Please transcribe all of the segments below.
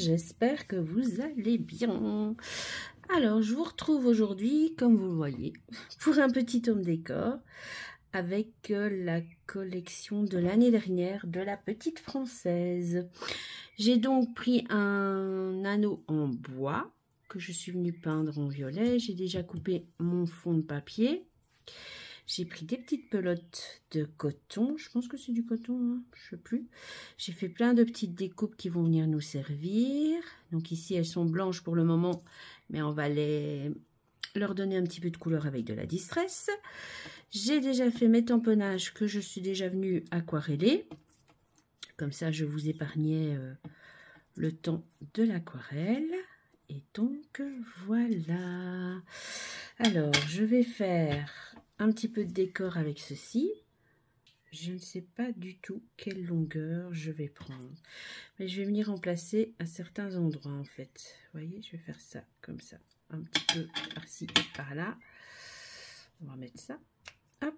j'espère que vous allez bien. Alors, je vous retrouve aujourd'hui, comme vous le voyez, pour un petit home décor avec la collection de l'année dernière de la Petite Française. J'ai donc pris un anneau en bois que je suis venue peindre en violet. J'ai déjà coupé mon fond de papier. J'ai pris des petites pelotes de coton. Je pense que c'est du coton, hein, je ne sais plus. J'ai fait plein de petites découpes qui vont venir nous servir. Donc ici, elles sont blanches pour le moment, mais on va leur donner un petit peu de couleur avec de la distress. J'ai déjà fait mes tamponnages que je suis déjà venue aquareller. Comme ça, je vous épargnais le temps de l'aquarelle. Et donc, voilà. Alors, je vais faire un petit peu de décor avec ceci. Je ne sais pas du tout quelle longueur je vais prendre. Mais je vais venir remplacer à certains endroits, en fait. Vous voyez, je vais faire ça, comme ça. Un petit peu par-ci et par-là. On va mettre ça. Hop.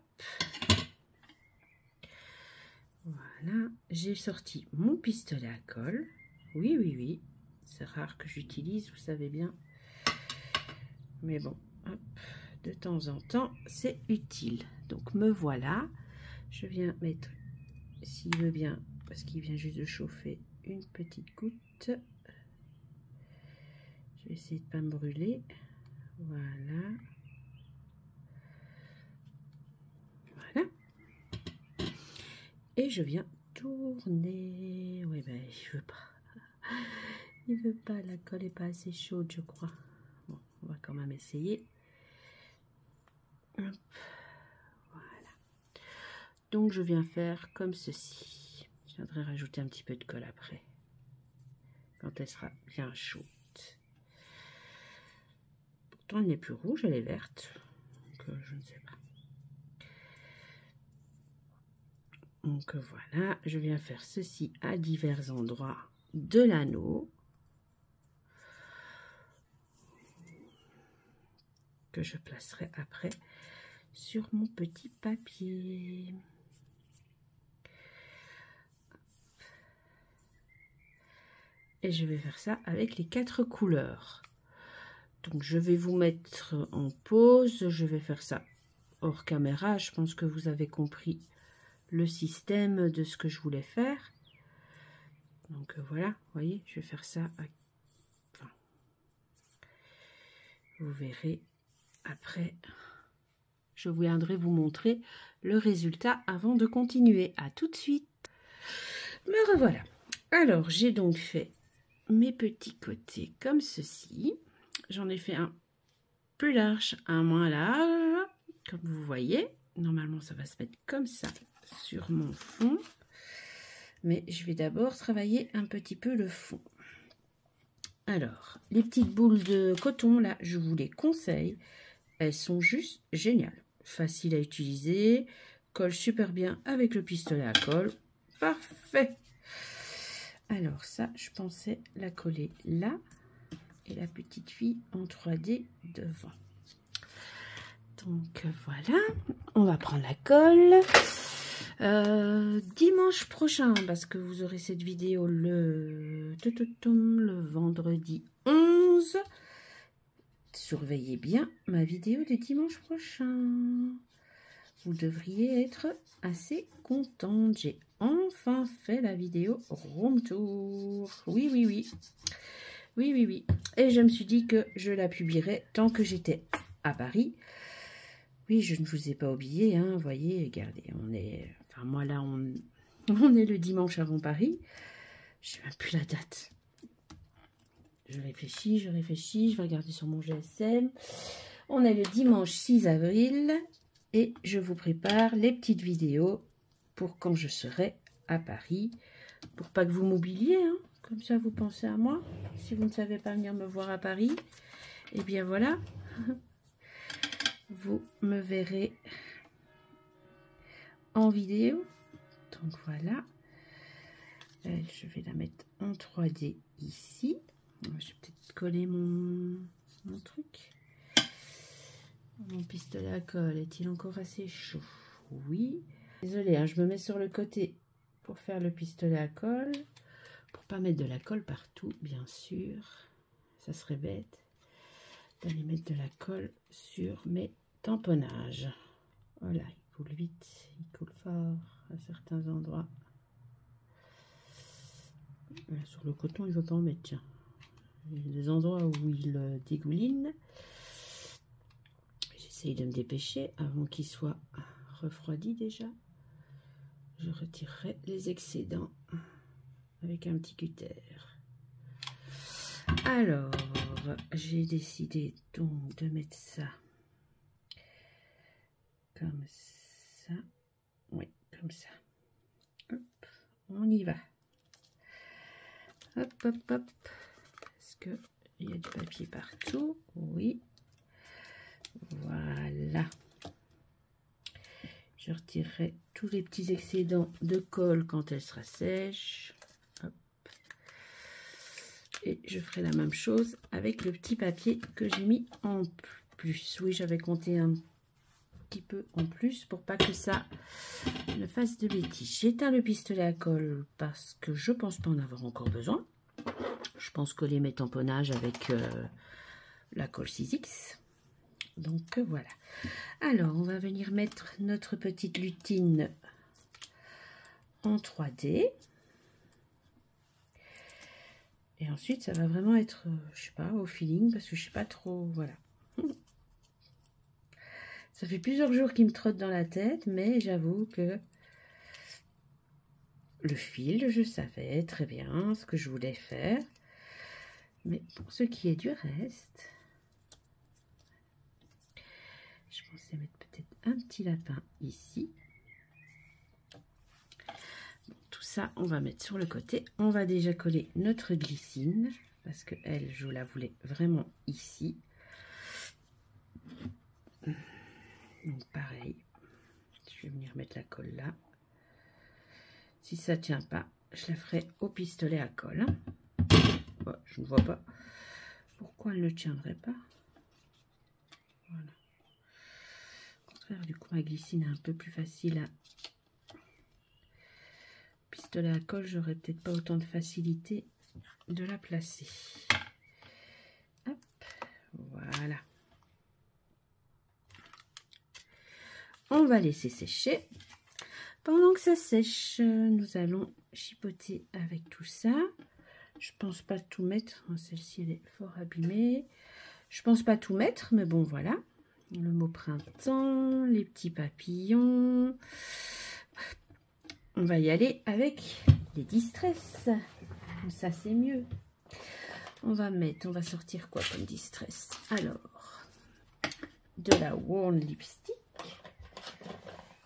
Voilà. J'ai sorti mon pistolet à colle. Oui, oui, oui. C'est rare que j'utilise, vous savez bien. Mais bon, hop, de temps en temps, c'est utile. Donc, me voilà. Je viens mettre, s'il veut bien, parce qu'il vient juste de chauffer, une petite goutte. Je vais essayer de ne pas me brûler. Voilà. Voilà. Et je viens tourner. Oui, ben, il veut pas. Il veut pas, la colle n'est pas assez chaude, je crois. Bon, on va quand même essayer. Hop. Voilà. Donc, je viens faire comme ceci. Je viendrai rajouter un petit peu de colle après, quand elle sera bien chaude. Pourtant, elle n'est plus rouge, elle est verte. Donc, je ne sais pas. Donc, voilà. Je viens faire ceci à divers endroits de l'anneau. Que je placerai après sur mon petit papier. Et je vais faire ça avec les 4 couleurs. Donc je vais vous mettre en pause. Je vais faire ça hors caméra. Je pense que vous avez compris le système de ce que je voulais faire. Donc voilà, vous voyez, je vais faire ça. Enfin, vous verrez après. Je viendrai vous montrer le résultat avant de continuer. À tout de suite. Me revoilà. Alors, j'ai donc fait mes petits côtés comme ceci. J'en ai fait un plus large, un moins large, comme vous voyez. Normalement, ça va se mettre comme ça sur mon fond. Mais je vais d'abord travailler un petit peu le fond. Alors, les petites boules de coton, là, je vous les conseille. Elles sont juste géniales. Faciles à utiliser, collent super bien avec le pistolet à colle. Parfait! Alors ça, je pensais la coller là et la petite fille en 3D devant. Donc voilà, on va prendre la colle. Dimanche prochain, parce que vous aurez cette vidéo le vendredi 11. Surveillez bien ma vidéo de dimanche prochain. Vous devriez être assez contente. J'ai enfin fait la vidéo room tour. Oui, oui, oui. Oui, oui, oui. Et je me suis dit que je la publierais tant que j'étais à Paris. Oui, je ne vous ai pas oublié, hein. Vous voyez, regardez, on est... Enfin, moi, là, on est le dimanche avant Paris. Je sais même plus la date. Je réfléchis, je vais regarder sur mon GSM. On est le dimanche 6 avril et je vous prépare les petites vidéos pour quand je serai à Paris. Pour pas que vous m'oubliez, hein. Comme ça vous pensez à moi. Si vous ne savez pas venir me voir à Paris, et bien voilà. Vous me verrez en vidéo. Donc voilà. Je vais la mettre en 3D ici. Je vais peut-être coller mon truc. Mon pistolet à colle est-il encore assez chaud? Oui. Désolée, hein, je me mets sur le côté pour faire le pistolet à colle. Pour pas mettre de la colle partout, bien sûr. Ça serait bête d'aller mettre de la colle sur mes tamponnages. Voilà, il coule vite, il coule fort à certains endroits. Là, sur le coton, il ne veut pas en mettre, tiens. Il y a des endroits où il dégouline. J'essaye de me dépêcher avant qu'il soit refroidi déjà. Je retirerai les excédents avec un petit cutter. Alors, j'ai décidé donc de mettre ça comme ça. Oui, comme ça. Hop, on y va. Hop, hop, hop. Est-ce qu'il y a du papier partout? Oui. Voilà. Je retirerai tous les petits excédents de colle quand elle sera sèche. Hop. Et je ferai la même chose avec le petit papier que j'ai mis en plus. Oui, j'avais compté un petit peu en plus pour pas que ça ne fasse de bêtises. J'éteins le pistolet à colle parce que je pense pas en avoir encore besoin. Je pense coller mes tamponnages avec la colle 6X. Donc voilà. Alors, on va venir mettre notre petite lutine en 3D. Et ensuite, ça va vraiment être, je sais pas, au feeling, parce que je sais pas trop, voilà. Ça fait plusieurs jours qu'il me trotte dans la tête, mais j'avoue que le fil, je savais très bien ce que je voulais faire. Mais pour ce qui est du reste, je pensais mettre peut-être un petit lapin ici. Bon, tout ça, on va mettre sur le côté. On va déjà coller notre glycine, parce que elle, je la voulais vraiment ici. Donc pareil, je vais venir mettre la colle là. Si ça ne tient pas, je la ferai au pistolet à colle. Oh, je ne vois pas pourquoi elle ne tiendrait pas. Voilà. Au contraire, du coup, ma glycine est un peu plus facile à... Pistolet à colle, j'aurais peut-être pas autant de facilité de la placer. Hop, voilà. On va laisser sécher. Pendant que ça sèche, nous allons chipoter avec tout ça. Je pense pas tout mettre. Celle-ci, elle est fort abîmée. Je pense pas tout mettre, mais bon, voilà. Le mot printemps, les petits papillons. On va y aller avec les distress. Comme ça, c'est mieux. On va sortir quoi comme distress? Alors, de la Worn Lipstick.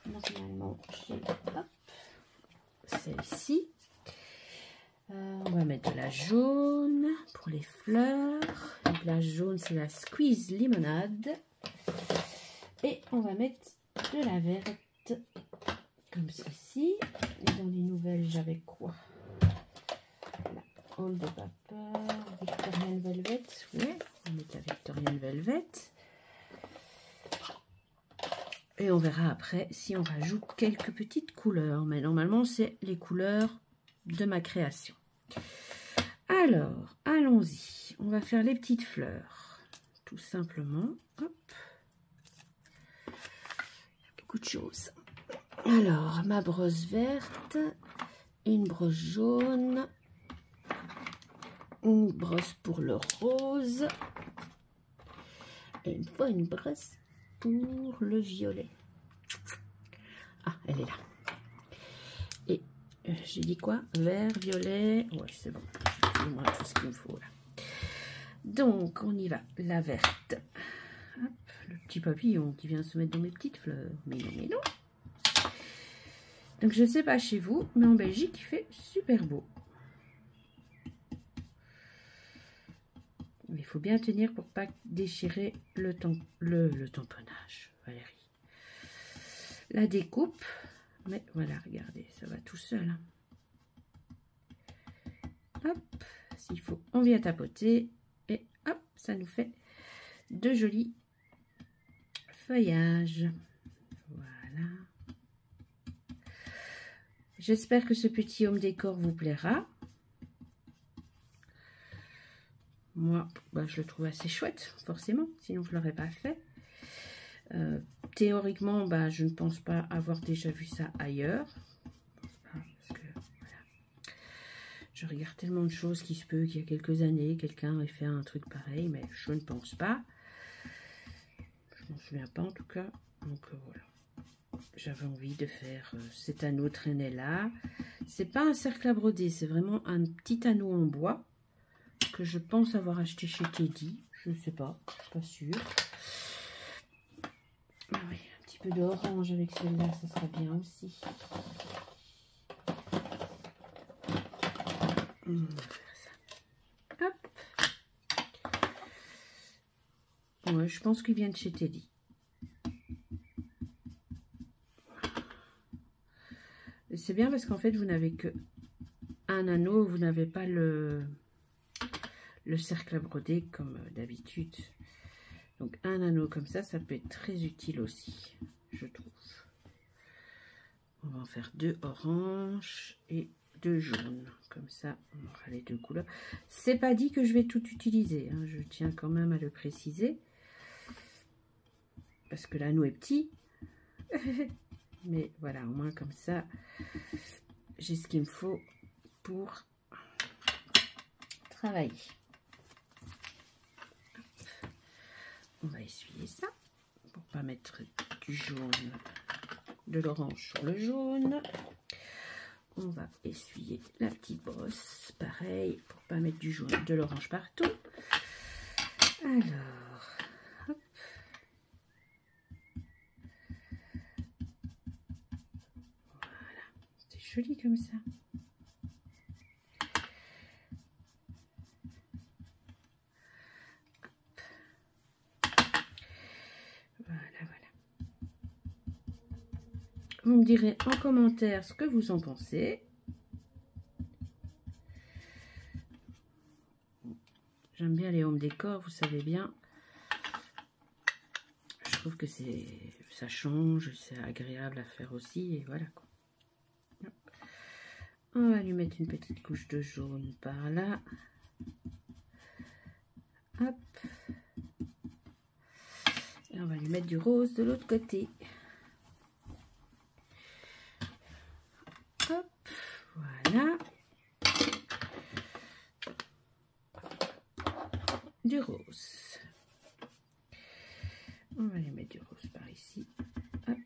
Normalement, j'ai celle-ci. On va mettre de la jaune pour les fleurs. Donc la jaune, c'est la Squeeze Limonade. Et on va mettre de la verte comme ceci. Et dans les nouvelles, j'avais quoi? La Old Paper, Victorian Velvet. Oui, on va mettre la Victorian Velvet. Et on verra après si on rajoute quelques petites couleurs. Mais normalement, c'est les couleurs de ma création. Alors, allons-y. On va faire les petites fleurs. Tout simplement. Hop. Beaucoup de choses. Alors, ma brosse verte. Une brosse jaune. Une brosse pour le rose. Et une fois une brosse pour le violet. Ah, elle est là. Et j'ai dit quoi? Vert, violet. Ouais, c'est bon. J'ai moi tout ce qu'il me faut là. Donc, on y va. La verte. Hop, le petit papillon qui vient se mettre dans mes petites fleurs. Mais non, mais non. Donc, je sais pas chez vous, mais en Belgique, il fait super beau. Mais il faut bien tenir pour pas déchirer le tamponnage, Valérie. La découpe, mais voilà, regardez, ça va tout seul. Hein. Hop, s'il faut, on vient tapoter et hop, ça nous fait de jolis feuillages. Voilà. J'espère que ce petit home décor vous plaira. Moi, bah, je le trouve assez chouette, forcément, sinon je ne l'aurais pas fait. Théoriquement, bah, je ne pense pas avoir déjà vu ça ailleurs. Parce que, voilà. Je regarde tellement de choses qu'il se peut qu'il y a quelques années, quelqu'un ait fait un truc pareil, mais je ne pense pas. Je m'en souviens pas en tout cas. Donc voilà. J'avais envie de faire cet anneau traîné là. C'est pas un cercle à broder, c'est vraiment un petit anneau en bois que je pense avoir acheté chez Teddy. Je ne sais pas, je suis pas sûre. Ah oui, un petit peu d'orange avec celle-là, ça sera bien aussi. On va faire ça. Hop. Ouais, je pense qu'ils viennent de chez Teddy. C'est bien parce qu'en fait, vous n'avez que un anneau, vous n'avez pas le cercle à broder comme d'habitude. Donc un anneau comme ça peut être très utile aussi, je trouve. On va en faire 2 oranges et 2 jaunes. Comme ça, on aura les 2 couleurs. C'est pas dit que je vais tout utiliser, hein. Je tiens quand même à le préciser. Parce que l'anneau est petit. Mais voilà, au moins comme ça, j'ai ce qu'il me faut pour travailler. On va essuyer ça pour pas mettre du jaune, de l'orange sur le jaune. On va essuyer la petite brosse, pareil, pour pas mettre du jaune, de l'orange partout. Alors, hop. Voilà, c'est joli comme ça. Vous me direz en commentaire ce que vous en pensez. J'aime bien les home décor, vous savez bien. Je trouve que ça change, c'est agréable à faire aussi. Et voilà quoi. On va lui mettre une petite couche de jaune par là. Hop. Et on va lui mettre du rose de l'autre côté. Hop, voilà. Du rose. On va lui mettre du rose par ici. Hop.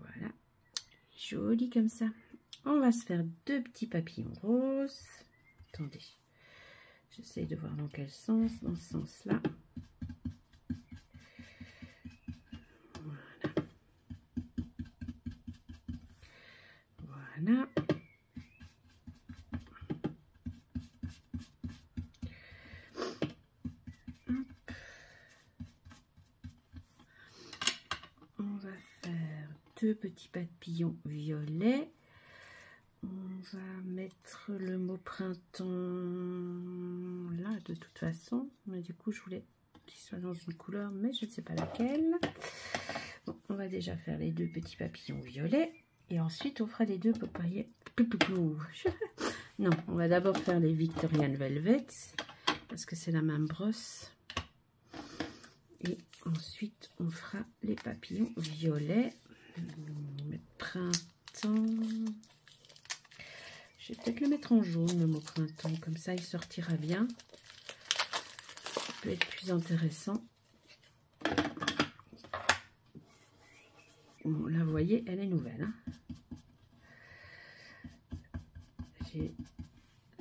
Voilà. Joli comme ça. On va se faire 2 petits papillons roses. Attendez. J'essaye de voir dans quel sens. Dans ce sens-là. Voilà. On va faire 2 petits papillons violets. On va mettre le mot printemps là de toute façon. Mais du coup, je voulais qu'il soit dans une couleur, mais je ne sais pas laquelle. Bon, on va déjà faire les 2 petits papillons violets. Et ensuite, on fera les 2 papayers. Non, on va d'abord faire les Victorian Velvet. Parce que c'est la même brosse. Et ensuite, on fera les papillons violets. On va mettre printemps. Je vais peut-être le mettre en jaune, le mot printemps. Comme ça, il sortira bien. Ça peut être plus intéressant. Bon, là, vous voyez, elle est nouvelle. Hein. Je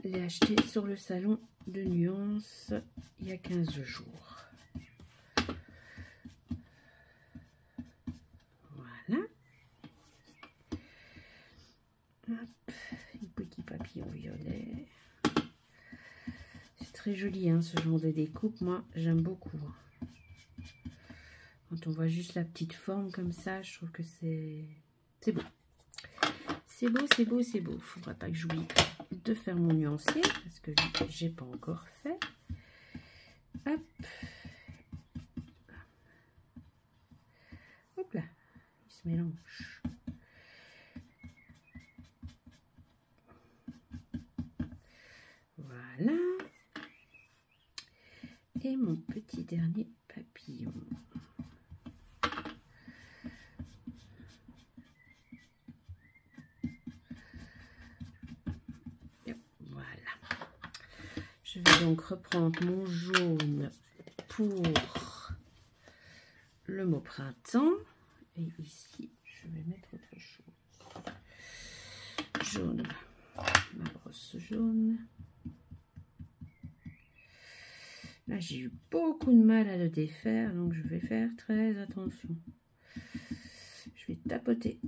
l'ai acheté sur le salon de Nuance il y a 15 jours. Voilà. Hop, un petit papillon violet. C'est très joli, hein, ce genre de découpe. Moi, j'aime beaucoup. Quand on voit juste la petite forme comme ça, je trouve que c'est beau. C'est beau, c'est beau, c'est beau. Il ne faudra pas que j'oublie de faire mon nuancier parce que j'ai pas encore fait. Hop. Hop là. Il se mélange. Et mon petit dernier papillon. Voilà. Je vais donc reprendre mon jaune pour le mot printemps. Et ici, je vais mettre autre chose. Jaune. Ma brosse jaune. Là, j'ai eu beaucoup de mal à le défaire, donc je vais faire très attention. Je vais tapoter,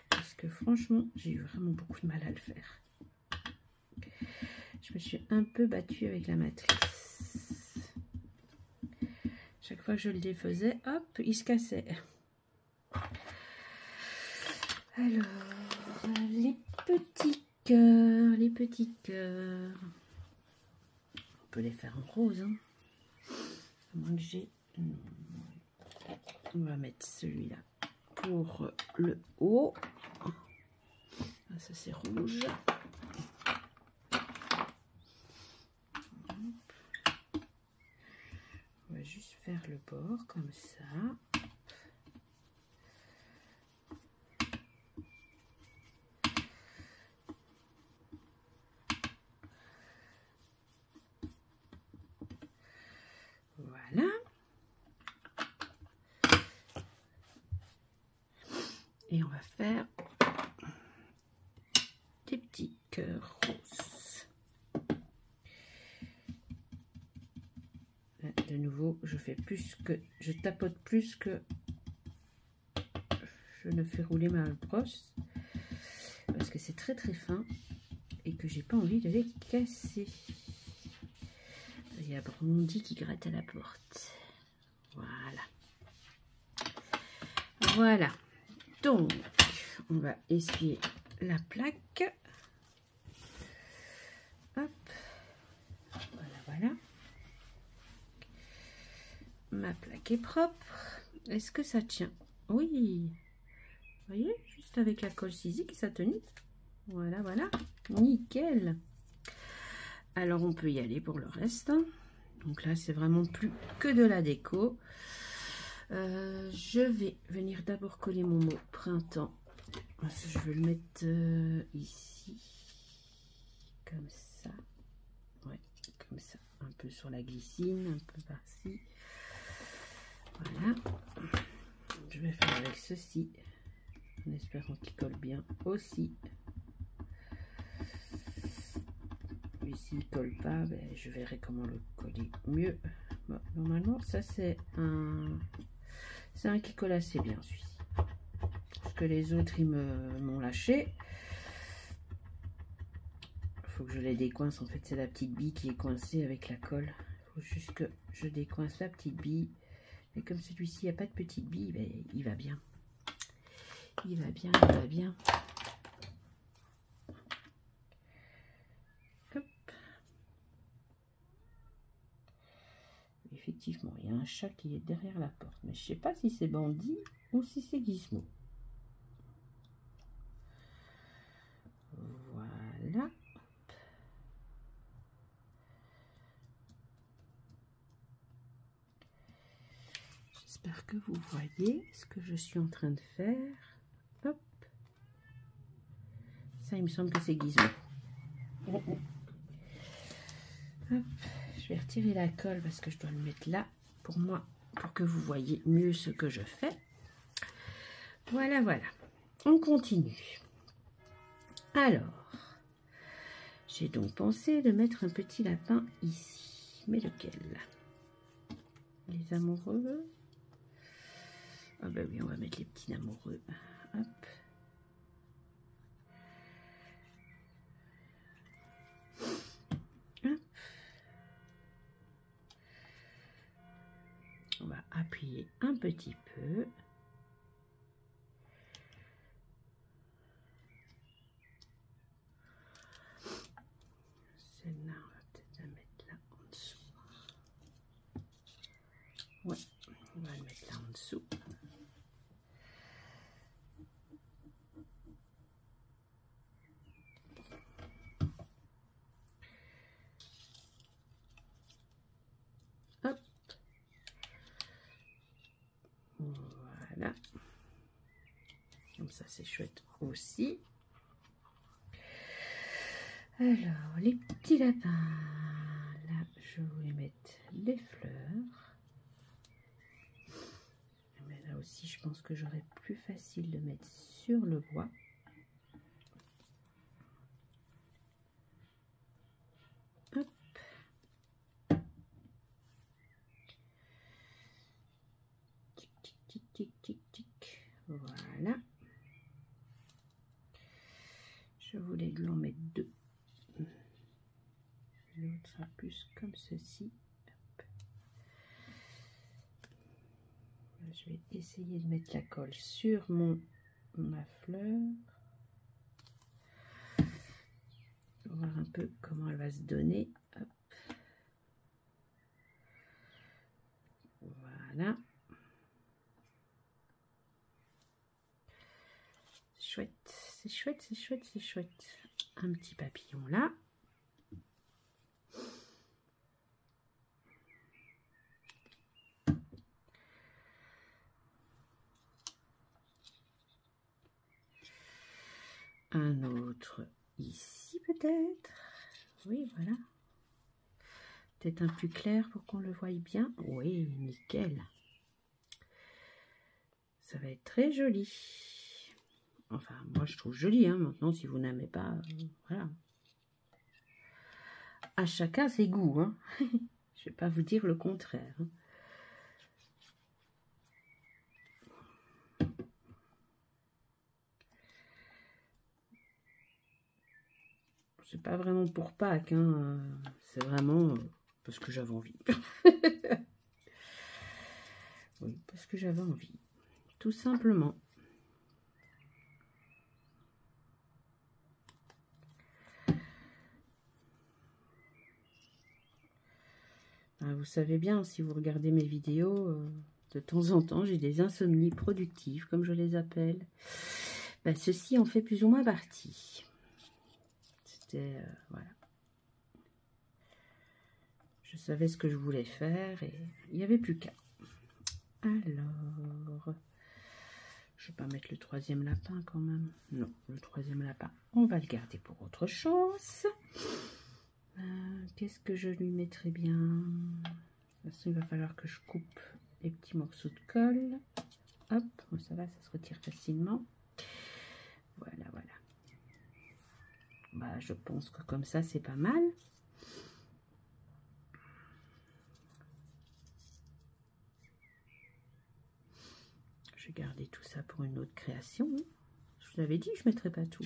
parce que franchement, j'ai eu vraiment beaucoup de mal à le faire. Je me suis un peu battue avec la matrice. Chaque fois que je le défaisais, hop, il se cassait. Alors, les petits cœurs, les petits cœurs. On peut les faire en rose, hein. À moins que j'ai... On va mettre celui-là pour le haut. Ah, ça c'est rouge. On va juste faire le bord comme ça. Voilà. Et on va faire des petits cœurs roses. Là, de nouveau, je fais plus que... Je tapote plus que... Je ne fais rouler ma brosse. Parce que c'est très très fin. Et que j'ai pas envie de les casser. Il y a Blondie qui gratte à la porte. Voilà. Voilà. Donc, on va essuyer la plaque. Hop. Voilà, voilà. Ma plaque est propre. Est-ce que ça tient? Oui. Vous voyez, juste avec la colle Sizik, ça tenait. Voilà, voilà. Nickel. Alors, on peut y aller pour le reste. Donc là, c'est vraiment plus que de la déco. Je vais venir d'abord coller mon mot printemps. Je vais le mettre ici. Comme ça. Ouais, comme ça. Un peu sur la glycine, un peu par-ci. Voilà. Je vais faire avec ceci. En espérant qu'il colle bien aussi. Et s'il colle pas, ben, je verrai comment le coller mieux. Bon, normalement, ça c'est un qui colle assez bien, celui-ci. Parce que les autres, ils m'ont lâché. Il faut que je les décoince. En fait, c'est la petite bille qui est coincée avec la colle. Il faut juste que je décoince la petite bille. Et comme celui-ci, il n'y a pas de petite bille, ben, il va bien. Il va bien, il va bien. Hop. Effectivement, il y a un chat qui est derrière la porte. Mais je ne sais pas si c'est Bandit ou si c'est Gizmo. Voilà. J'espère que vous voyez ce que je suis en train de faire. Hop. Ça, il me semble que c'est Gizmo. Hop. Je vais retirer la colle parce que je dois le mettre là pour moi, pour que vous voyez mieux ce que je fais. Voilà, voilà. On continue. Alors, j'ai donc pensé de mettre un petit lapin ici. Mais lequel? Les amoureux? Ah ben oui, on va mettre les petits amoureux. Hop. Hop. On va appuyer un petit peu. Celle-là, on va peut-être la mettre là en dessous. Ouais, on va le mettre là en dessous. Hop. Voilà. Comme ça, c'est chouette aussi. Alors, les petits lapins. Là, je voulais mettre les fleurs. Mais là aussi, je pense que j'aurais plus facile de mettre sur le bois. Hop. Tic, tic, tic, tic, tic, tic. Voilà. Je voulais lui en mettre deux. L'autre sera plus comme ceci. Hop. Je vais essayer de mettre la colle sur ma fleur. Voir un peu comment elle va se donner. Hop. Voilà. Chouette, c'est chouette, c'est chouette, c'est chouette. Un petit papillon là. Un autre ici peut-être. Oui, voilà. Peut-être un plus clair pour qu'on le voie bien. Oui, nickel. Ça va être très joli. Enfin, moi je trouve joli. Hein. Maintenant, si vous n'aimez pas, voilà. À chacun ses goûts. Hein. Je vais pas vous dire le contraire. Hein. C'est pas vraiment pour Pâques, hein. C'est vraiment parce que j'avais envie. Oui, parce que j'avais envie. Tout simplement. Vous savez bien, si vous regardez mes vidéos, de temps en temps, j'ai des insomnies productives, comme je les appelle. Ben, ceci en fait plus ou moins partie. C'était, voilà. Je savais ce que je voulais faire et il n'y avait plus qu'à. Alors, je vais pas mettre le troisième lapin quand même. Non, le troisième lapin, on va le garder pour autre chose. Qu'est-ce que je lui mettrai bien? De toute façon, il va falloir que je coupe les petits morceaux de colle. Hop, ça va, ça se retire facilement. Voilà, voilà. Bah, je pense que comme ça, c'est pas mal. Je vais garder tout ça pour une autre création. Je vous avais dit, je ne mettrai pas tout.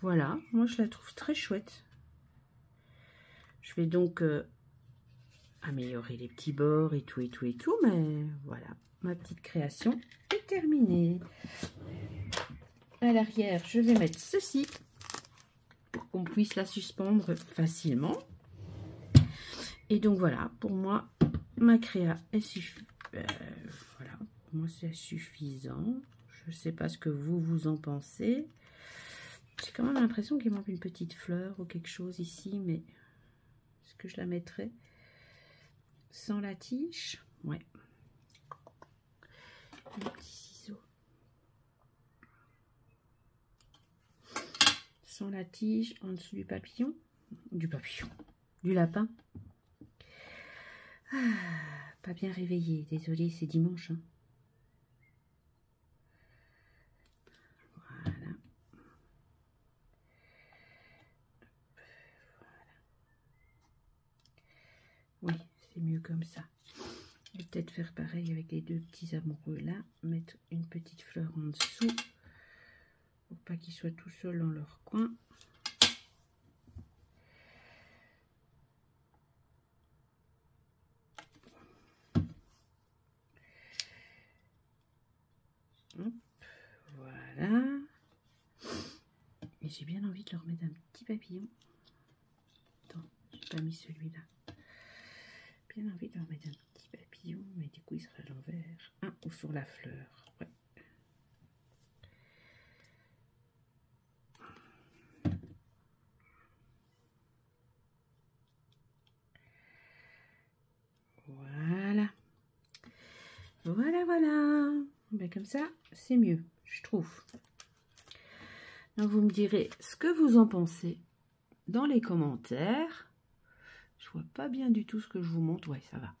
Voilà, moi je la trouve très chouette. Je vais donc améliorer les petits bords et tout, mais voilà, ma petite création est terminée. À l'arrière, je vais mettre ceci pour qu'on puisse la suspendre facilement. Et donc voilà, pour moi, ma créa est suffisante. Voilà, pour moi c'est suffisant. Je ne sais pas ce que vous en pensez. J'ai quand même l'impression qu'il manque une petite fleur ou quelque chose ici, mais est-ce que je la mettrai sans la tige? Ouais. Un petit ciseau. Sans la tige, en dessous du papillon. Du lapin. Ah, pas bien réveillé. Désolée, c'est dimanche. Hein. Voilà. Oui, c'est mieux comme ça. Je vais peut-être faire pareil avec les deux petits amoureux là. Mettre une petite fleur en dessous. Pour pas qu'ils soient tout seuls dans leur coin. Hop, voilà. Et j'ai bien envie de leur mettre un petit papillon. Attends, j'ai pas mis celui-là. Bien envie de leur mettre un petit papillon, mais du coup il sera à l'envers. Ah, ou sur la fleur. Ouais. Voilà. Voilà, voilà. Ben, comme ça, c'est mieux, je trouve. Donc, vous me direz ce que vous en pensez dans les commentaires. Je vois pas bien du tout ce que je vous montre. Ouais, ça va.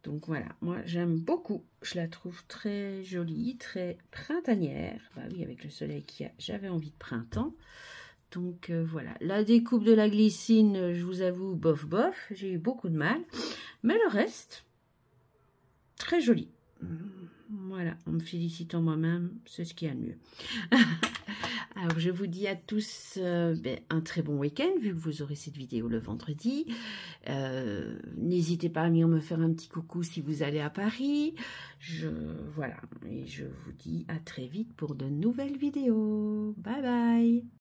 Donc voilà, moi j'aime beaucoup. Je la trouve très jolie, très printanière. Bah oui, avec le soleil qu'il y a, j'avais envie de printemps. Donc voilà, la découpe de la glycine, je vous avoue, bof bof, j'ai eu beaucoup de mal. Mais le reste, très joli. Voilà, en me félicitant moi-même, c'est ce qu'il y a de mieux. Alors, je vous dis à tous un très bon week-end, vu que vous aurez cette vidéo le vendredi. N'hésitez pas à venir me faire un petit coucou si vous allez à Paris. Voilà, et je vous dis à très vite pour de nouvelles vidéos. Bye bye.